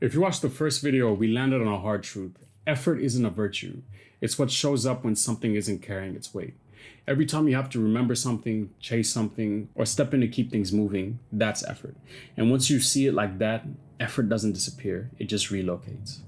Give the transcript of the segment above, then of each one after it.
If you watched the first video, we landed on a hard truth. Effort isn't a virtue. It's what shows up when something isn't carrying its weight. Every time you have to remember something, chase something, or step in to keep things moving, that's effort. And once you see it like that, effort doesn't disappear, it just relocates.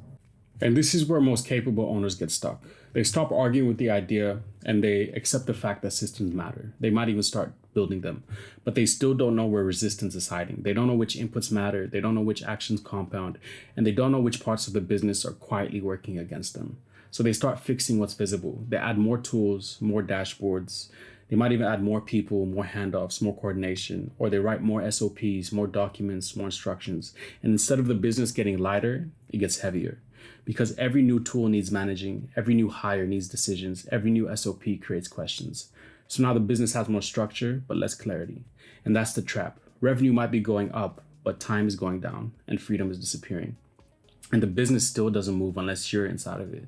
And this is where most capable owners get stuck. They stop arguing with the idea and they accept the fact that systems matter. They might even start building them, but they still don't know where resistance is hiding. They don't know which inputs matter. They don't know which actions compound, and they don't know which parts of the business are quietly working against them. So they start fixing what's visible. They add more tools, more dashboards. They might even add more people, more handoffs, more coordination, or they write more SOPs, more documents, more instructions. And instead of the business getting lighter, it gets heavier. Because every new tool needs managing, every new hire needs decisions, every new SOP creates questions. So now the business has more structure, but less clarity. And that's the trap. Revenue might be going up, but time is going down and freedom is disappearing. And the business still doesn't move unless you're inside of it.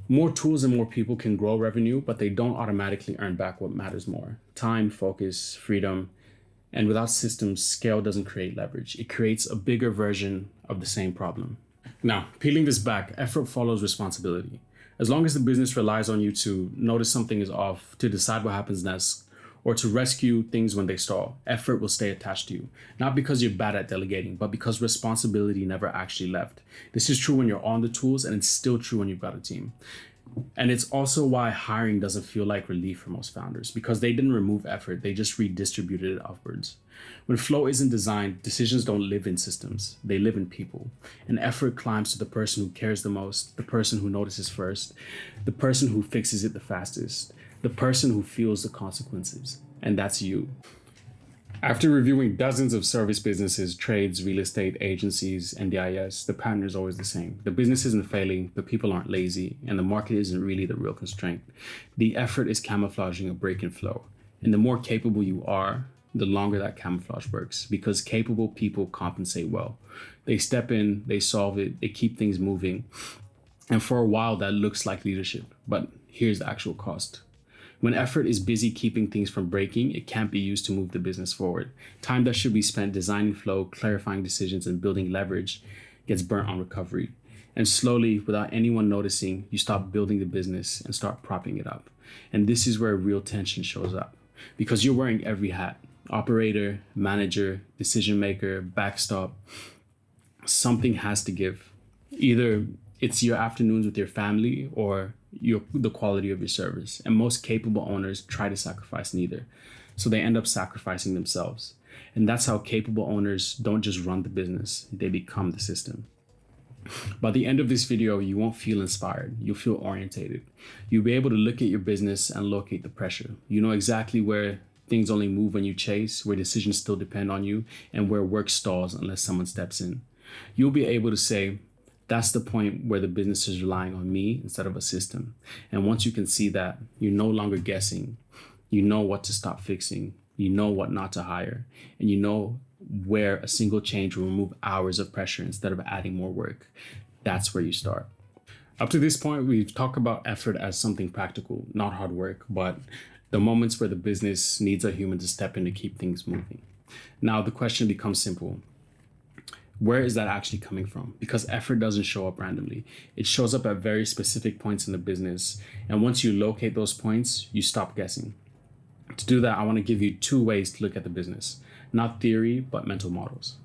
More tools and more people can grow revenue, but they don't automatically earn back what matters more: time, focus, freedom. And without systems, scale doesn't create leverage. It creates a bigger version of the same problem. Now, peeling this back, effort follows responsibility. As long as the business relies on you to notice something is off, to decide what happens next, or to rescue things when they stall, effort will stay attached to you. Not because you're bad at delegating, but because responsibility never actually left. This is true when you're on the tools, and it's still true when you've got a team. And it's also why hiring doesn't feel like relief for most founders, because they didn't remove effort, they just redistributed it upwards. When flow isn't designed, decisions don't live in systems, they live in people. And effort climbs to the person who cares the most, the person who notices first, the person who fixes it the fastest, the person who feels the consequences. And that's you. After reviewing dozens of service businesses, trades, real estate, agencies, and DIS, the pattern is always the same. The business isn't failing, the people aren't lazy, and the market isn't really the real constraint. The effort is camouflaging a break in flow. And the more capable you are, the longer that camouflage works, because capable people compensate well. They step in, they solve it, they keep things moving. And for a while, that looks like leadership, but here's the actual cost. When effort is busy keeping things from breaking, it can't be used to move the business forward. Time that should be spent designing flow, clarifying decisions, and building leverage gets burnt on recovery. And slowly, without anyone noticing, you stop building the business and start propping it up. And this is where real tension shows up, because you're wearing every hat: operator, manager, decision maker, backstop. Something has to give. Either it's your afternoons with your family or the quality of your service. And most capable owners try to sacrifice neither. So they end up sacrificing themselves. And that's how capable owners don't just run the business, they become the system. By the end of this video, you won't feel inspired. You'll feel orientated. You'll be able to look at your business and locate the pressure. You know exactly where things only move when you chase, where decisions still depend on you, and where work stalls unless someone steps in. You'll be able to say, that's the point where the business is relying on me instead of a system. And once you can see that, you're no longer guessing. You know what to stop fixing. You know what not to hire. And you know where a single change will remove hours of pressure instead of adding more work. That's where you start. Up to this point, we've talked about effort as something practical, not hard work, but the moments where the business needs a human to step in to keep things moving. Now the question becomes simple. Where is that actually coming from? Because effort doesn't show up randomly. It shows up at very specific points in the business. And once you locate those points, you stop guessing. To do that, I want to give you 2 ways to look at the business. Not theory, but mental models.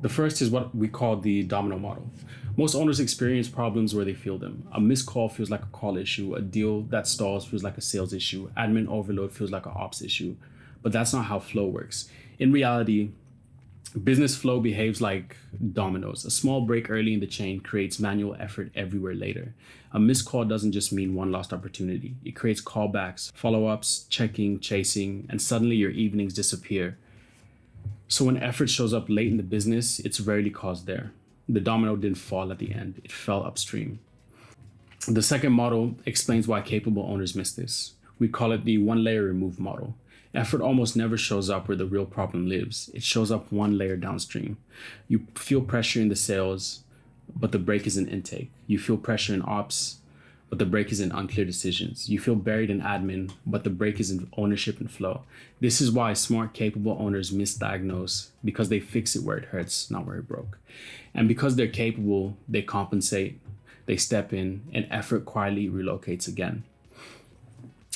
The first is what we call the domino model. Most owners experience problems where they feel them. A missed call feels like a call issue. A deal that stalls feels like a sales issue. Admin overload feels like an ops issue. But that's not how flow works. In reality, business flow behaves like dominoes. A small break early in the chain creates manual effort everywhere later. A missed call doesn't just mean one lost opportunity. It creates callbacks, follow-ups, checking, chasing, and suddenly your evenings disappear. So when effort shows up late in the business, it's rarely caused there. The domino didn't fall at the end, it fell upstream. The second model explains why capable owners miss this. We call it the one layer remove model. Effort almost never shows up where the real problem lives. It shows up one layer downstream. You feel pressure in the sales, but the break is in intake. You feel pressure in ops, but the break is in unclear decisions. You feel buried in admin, but the break is in ownership and flow. This is why smart, capable owners misdiagnose, because they fix it where it hurts, not where it broke. And because they're capable, they compensate, they step in, and effort quietly relocates again.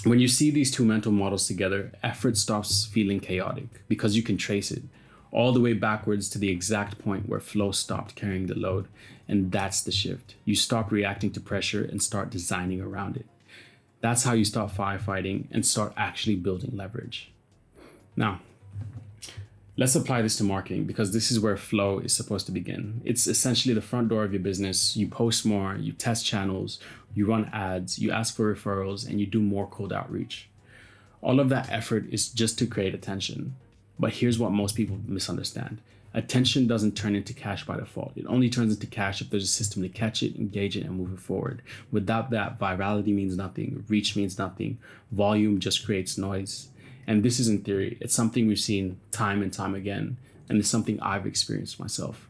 When you see these two mental models together, effort stops feeling chaotic because you can trace it all the way backwards to the exact point where flow stopped carrying the load. And that's the shift. You stop reacting to pressure and start designing around it. That's how you stop firefighting and start actually building leverage. Now, let's apply this to marketing because this is where flow is supposed to begin. It's essentially the front door of your business. You post more, you test channels, you run ads, you ask for referrals, and you do more cold outreach. All of that effort is just to create attention. But here's what most people misunderstand. Attention doesn't turn into cash by default. It only turns into cash if there's a system to catch it, engage it, and move it forward. Without that, virality means nothing, reach means nothing, volume just creates noise. And this isn't theory. It's something we've seen time and time again, and it's something I've experienced myself.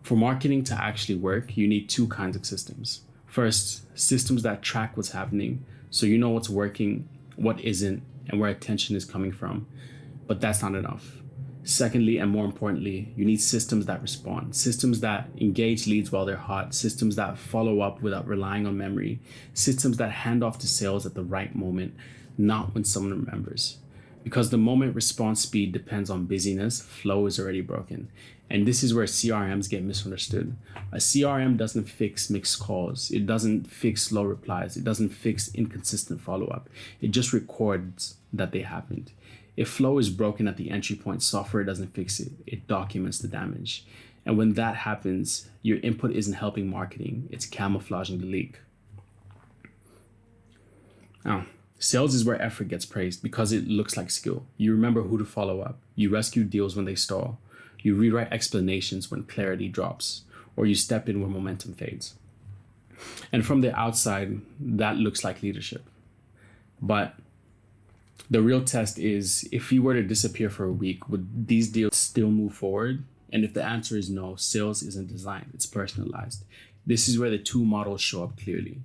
For marketing to actually work, you need two kinds of systems. First, systems that track what's happening, so you know what's working, what isn't, and where attention is coming from. But that's not enough. Secondly, and more importantly, you need systems that respond, systems that engage leads while they're hot, systems that follow up without relying on memory, systems that hand off to sales at the right moment, not when someone remembers. Because the moment response speed depends on busyness, flow is already broken. And this is where CRMs get misunderstood. A CRM doesn't fix mixed calls. It doesn't fix slow replies. It doesn't fix inconsistent follow-up. It just records that they happened. If flow is broken at the entry point, software doesn't fix it. It documents the damage. And when that happens, your input isn't helping marketing. It's camouflaging the leak. Now, sales is where effort gets praised because it looks like skill. You remember who to follow up. You rescue deals when they stall. You rewrite explanations when clarity drops, or you step in when momentum fades. And from the outside, that looks like leadership. But the real test is, if you were to disappear for a week, would these deals still move forward? And if the answer is no, sales isn't designed, it's personalized. This is where the two models show up clearly.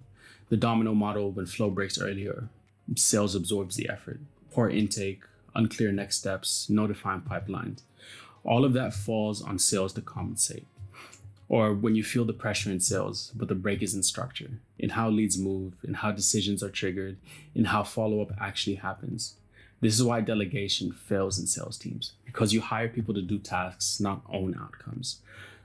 The domino model, when flow breaks earlier, sales absorbs the effort. Poor intake, unclear next steps, no defined pipelines. All of that falls on sales to compensate. Or when you feel the pressure in sales, but the break is in structure, in how leads move, in how decisions are triggered, in how follow-up actually happens. This is why delegation fails in sales teams, because you hire people to do tasks, not own outcomes.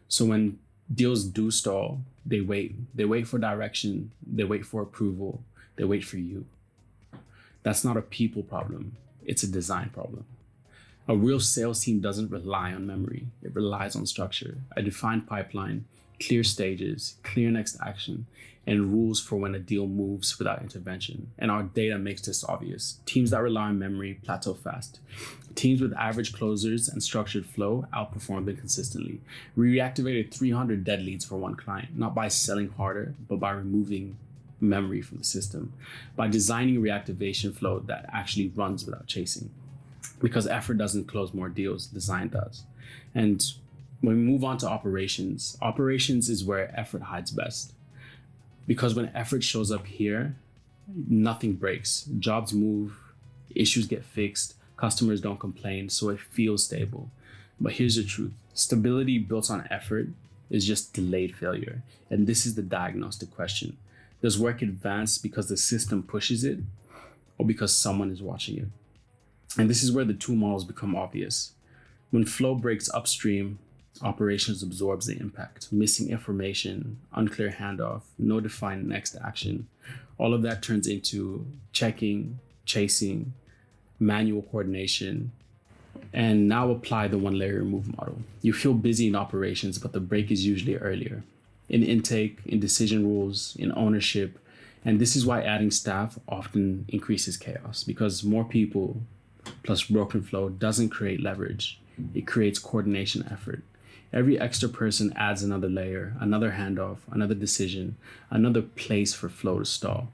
So when deals do stall, they wait. They wait for direction, they wait for approval, they wait for you. That's not a people problem, it's a design problem. A real sales team doesn't rely on memory, it relies on structure, a defined pipeline, clear stages, clear next action, and rules for when a deal moves without intervention. And our data makes this obvious. Teams that rely on memory plateau fast. Teams with average closers and structured flow outperform them consistently. We reactivated 300 dead leads for one client, not by selling harder, but by removing memory from the system, by designing reactivation flow that actually runs without chasing. Because effort doesn't close more deals, design does. And when we move on to operations, operations is where effort hides best. Because when effort shows up here, nothing breaks. Jobs move, issues get fixed, customers don't complain, so it feels stable. But here's the truth. Stability built on effort is just delayed failure. And this is the diagnostic question. Does work advance because the system pushes it, or because someone is watching it? And this is where the two models become obvious. When flow breaks upstream, operations absorbs the impact. Missing information, unclear handoff, no defined next action. All of that turns into checking, chasing, manual coordination. And now apply the one layer remove model. You feel busy in operations, but the break is usually earlier. In intake, in decision rules, in ownership. And this is why adding staff often increases chaos, because more people plus broken flow doesn't create leverage. It creates coordination effort. Every extra person adds another layer, another handoff, another decision, another place for flow to stall.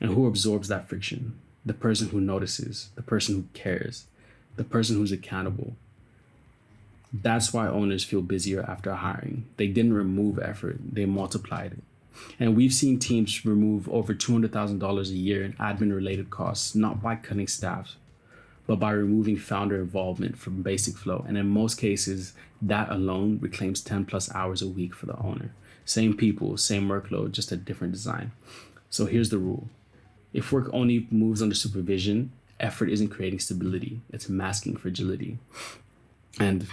And who absorbs that friction? The person who notices, the person who cares, the person who's accountable. That's why owners feel busier after hiring. They didn't remove effort, they multiplied it. And we've seen teams remove over $200,000 a year in admin related costs, not by cutting staff, but by removing founder involvement from basic flow. And in most cases, that alone reclaims 10 plus hours a week for the owner. Same people, same workload, just a different design. So here's the rule. If work only moves under supervision, effort isn't creating stability, it's masking fragility. And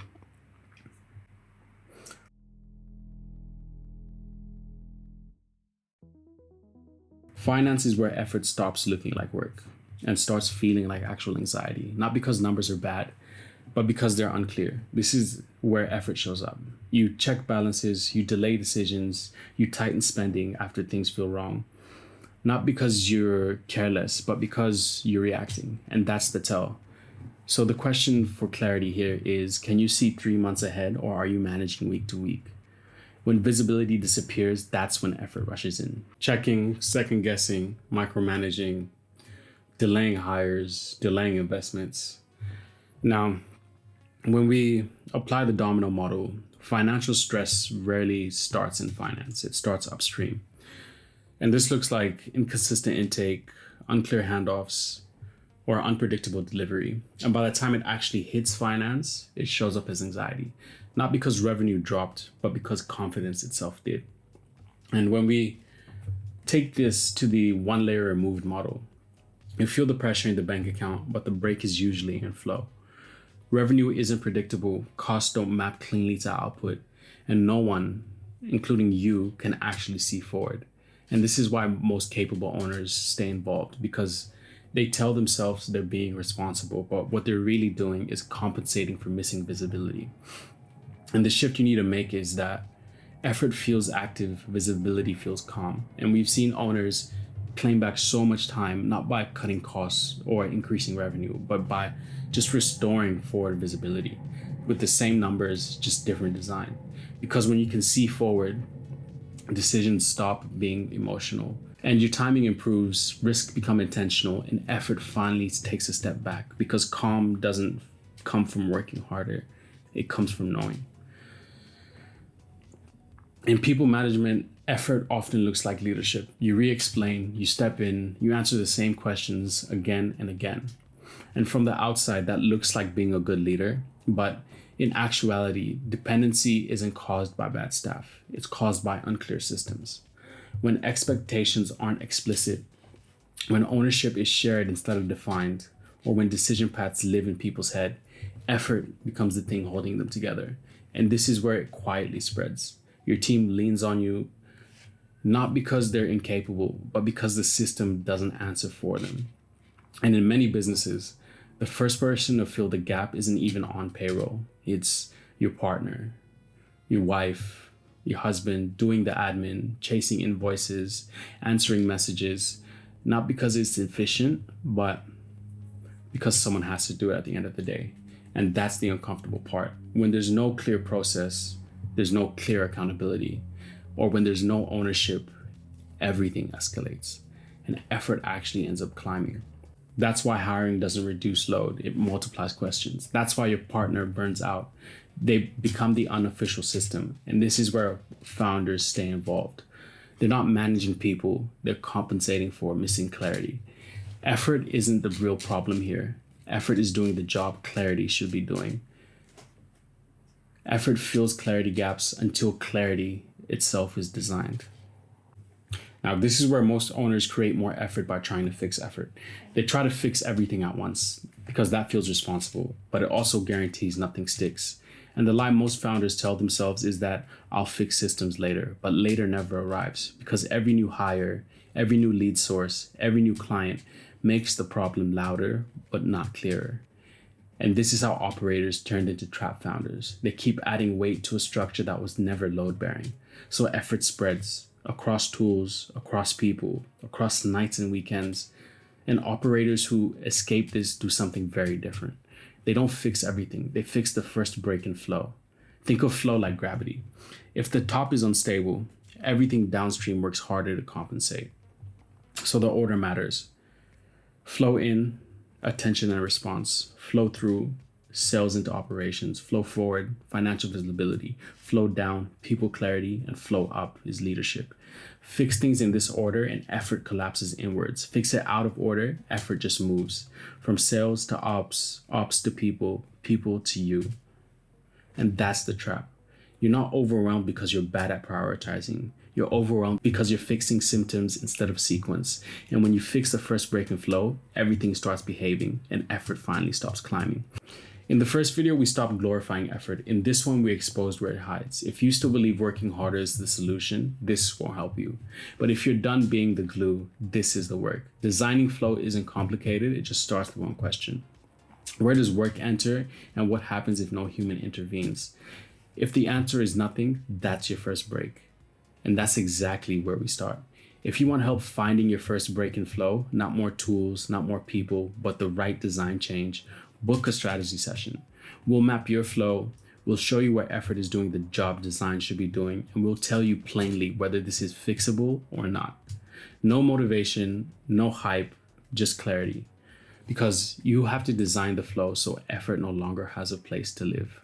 finance is where effort stops looking like work and starts feeling like actual anxiety, not because numbers are bad, but because they're unclear. This is where effort shows up. You check balances, you delay decisions, you tighten spending after things feel wrong. Not because you're careless, but because you're reacting. And that's the tell. So the question for clarity here is, can you see 3 months ahead, or are you managing week to week? When visibility disappears, that's when effort rushes in. Checking, second guessing, micromanaging, delaying hires, delaying investments. Now, when we apply the domino model, financial stress rarely starts in finance, it starts upstream. And this looks like inconsistent intake, unclear handoffs, or unpredictable delivery. And by the time it actually hits finance, it shows up as anxiety. Not because revenue dropped, but because confidence itself did. And when we take this to the one layer removed model, you feel the pressure in the bank account, but the break is usually in flow. Revenue isn't predictable, costs don't map cleanly to output, and no one, including you, can actually see forward. And this is why most capable owners stay involved, because they tell themselves they're being responsible, but what they're really doing is compensating for missing visibility. And the shift you need to make is that effort feels active, visibility feels calm. And we've seen owners claim back so much time, not by cutting costs or increasing revenue, but by just restoring forward visibility with the same numbers, just different design. Because when you can see forward, decisions stop being emotional and your timing improves, risks become intentional, and effort finally takes a step back, because calm doesn't come from working harder, it comes from knowing. In people management, effort often looks like leadership. You re-explain, you step in, you answer the same questions again and again. And from the outside, that looks like being a good leader. But in actuality, dependency isn't caused by bad staff. It's caused by unclear systems. When expectations aren't explicit, when ownership is shared instead of defined, or when decision paths live in people's head, effort becomes the thing holding them together. And this is where it quietly spreads. Your team leans on you, not because they're incapable, but because the system doesn't answer for them. And in many businesses, the first person to fill the gap isn't even on payroll. It's your partner, your wife, your husband doing the admin, chasing invoices, answering messages, not because it's efficient, but because someone has to do it at the end of the day. And that's the uncomfortable part. When there's no clear process, there's no clear accountability, or when there's no ownership, everything escalates and effort actually ends up climbing. That's why hiring doesn't reduce load, it multiplies questions. That's why your partner burns out. They become the unofficial system. And this is where founders stay involved. They're not managing people, they're compensating for missing clarity. Effort isn't the real problem here. Effort is doing the job clarity should be doing. Effort fills clarity gaps until clarity itself is designed. Now, this is where most owners create more effort by trying to fix effort. They try to fix everything at once because that feels responsible, but it also guarantees nothing sticks. And the lie most founders tell themselves is that I'll fix systems later, but later never arrives, because every new hire, every new lead source, every new client makes the problem louder, but not clearer. And this is how operators turned into trap founders. They keep adding weight to a structure that was never load bearing. So effort spreads across tools, across people, across nights and weekends. And operators who escape this do something very different. They don't fix everything. They fix the first break in flow. Think of flow like gravity. If the top is unstable, everything downstream works harder to compensate. So the order matters. Flow in, attention and response. Flow through, sales into operations. Flow forward, financial visibility. Flow down, people clarity. And flow up is leadership. Fix things in this order and effort collapses inwards. Fix it out of order, effort just moves. From sales to ops, ops to people, people to you. And that's the trap. You're not overwhelmed because you're bad at prioritizing. You're overwhelmed because you're fixing symptoms instead of sequence. And when you fix the first break in flow, everything starts behaving and effort finally stops climbing. In the first video, we stopped glorifying effort. In this one, we exposed where it hides. If you still believe working harder is the solution, this won't help you. But if you're done being the glue, this is the work. Designing flow isn't complicated. It just starts with one question. Where does work enter, and what happens if no human intervenes? If the answer is nothing, that's your first break. And that's exactly where we start. If you want help finding your first break in flow, not more tools, not more people, but the right design change, book a strategy session. We'll map your flow. We'll show you where effort is doing the job design should be doing, and we'll tell you plainly whether this is fixable or not. No motivation, no hype, just clarity. Because you have to design the flow so effort no longer has a place to live.